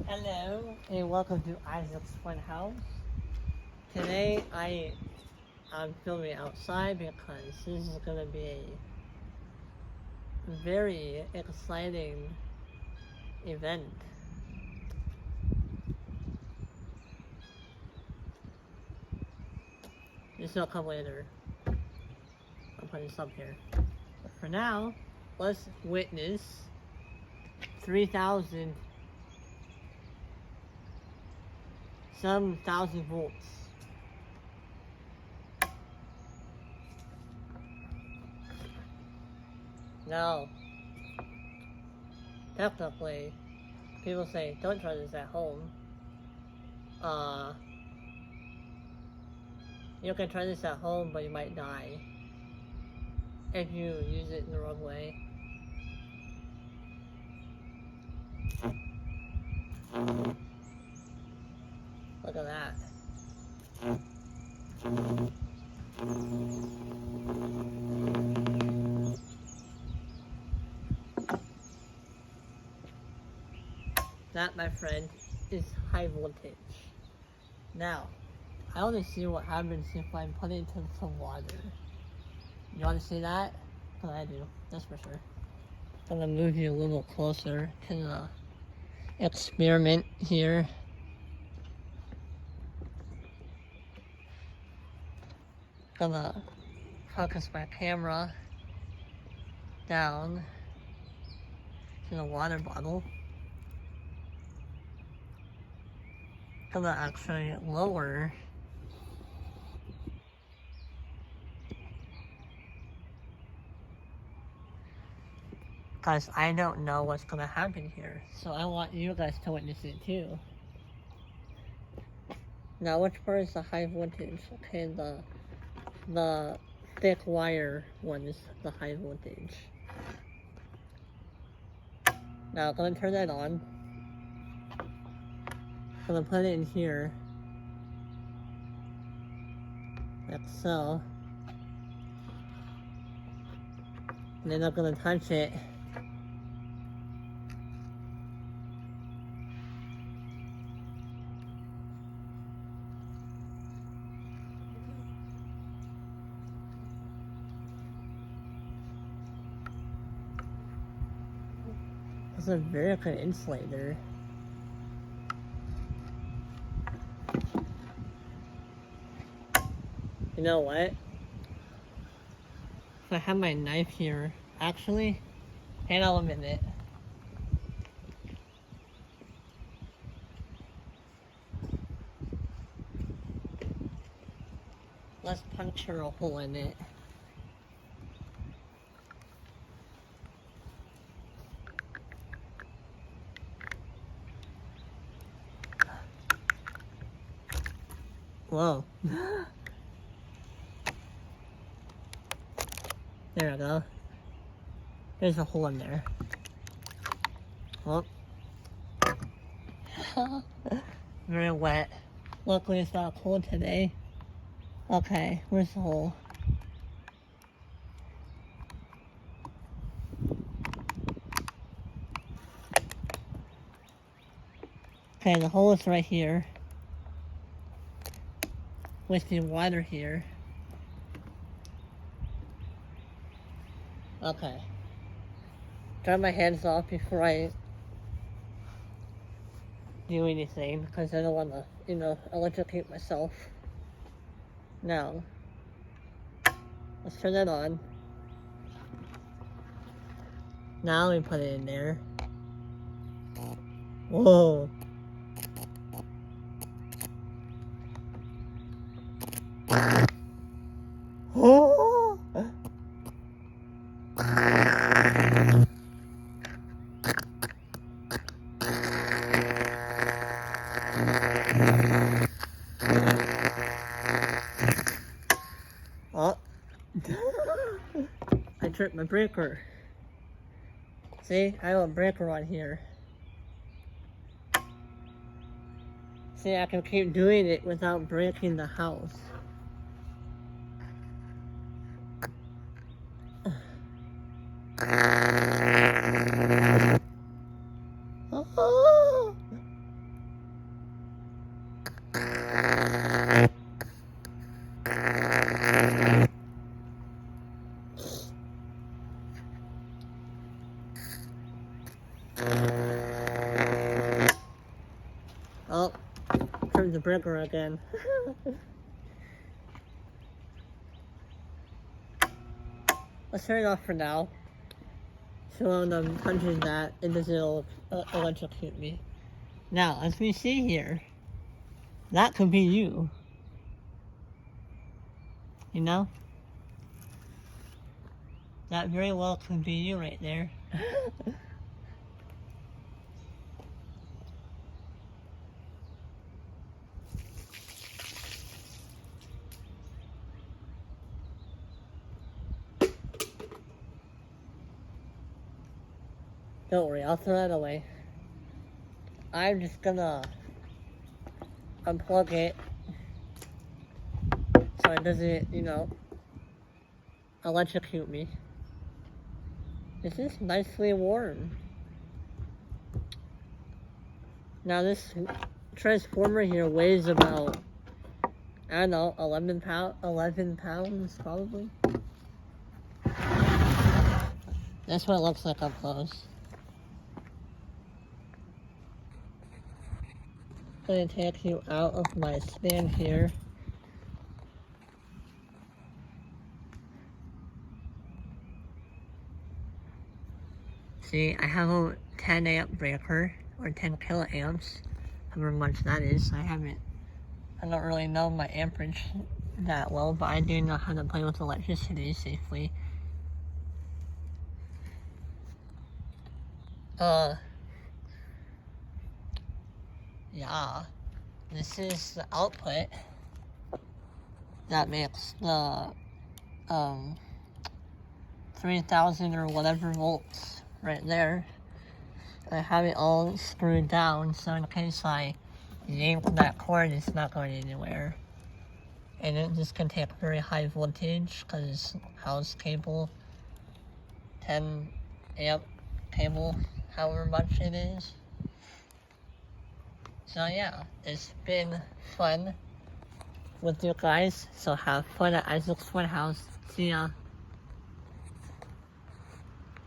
Hello and welcome to Isaac's Fun House. Today I'm filming outside because this is gonna be a very exciting event. This will come later. I'll put this up here. But for now, let's witness 3,000 some thousand volts. Now, technically, people say don't try this at home. You can try this at home, but you might die if you use it in the wrong way. Look at that. That, my friend, is high voltage. Now, I want to see what happens if I put it into some water. You want to see that? Because I do, that's for sure. I'm going to move you a little closer to the experiment here. I'm going to focus my camera down to the water bottle. I'm going to actually lower because I don't know what's going to happen here. So I want you guys to witness it too. Now, which part is the high voltage? Okay, the thick wire one is the high voltage. Now I'm going to turn that on. I'm going to put it in here. Like so. And then I'm going to touch it. It's a very good insulator. You know what? If I have my knife here, actually, hang on a minute. Let's puncture a hole in it. Whoa. There we go. There's a hole in there. Oh. Very wet. Luckily it's not cold today. Okay, where's the hole? Okay, the hole is right here. With the water here. Okay. Dry my hands off before I do anything because I don't want to, electrocute myself. Now, let's turn that on. Now we put it in there. Whoa. Oh. Oh. I tripped my breaker. See, I have a breaker on here. See, I can keep doing it without breaking the house. Oh. the breaker again. Let's turn it off for now. So when I'm punching that, it doesn't electrocute me. Now, as we see here, that could be you. You know? That very well could be you right there. Don't worry, I'll throw that away. I'm just gonna unplug it so it doesn't, you know, electrocute me. This is nicely warm. Now this transformer here weighs about, I don't know, 11 pounds probably. That's what it looks like up close. I'm gonna take you out of my stand here. See, I have a 10 amp breaker, or 10 kiloamps, however much that is. I don't really know my amperage that well, but I do know how to play with electricity safely. Yeah, this is the output that makes the 3000 or whatever volts right there. I have it all screwed down, so in case I yank that cord, it's not going anywhere. And this can take very high voltage because it's house cable, 10 amp cable, however much it is. So yeah, it's been fun with you guys. So have fun at Isaac's Fun House. See ya.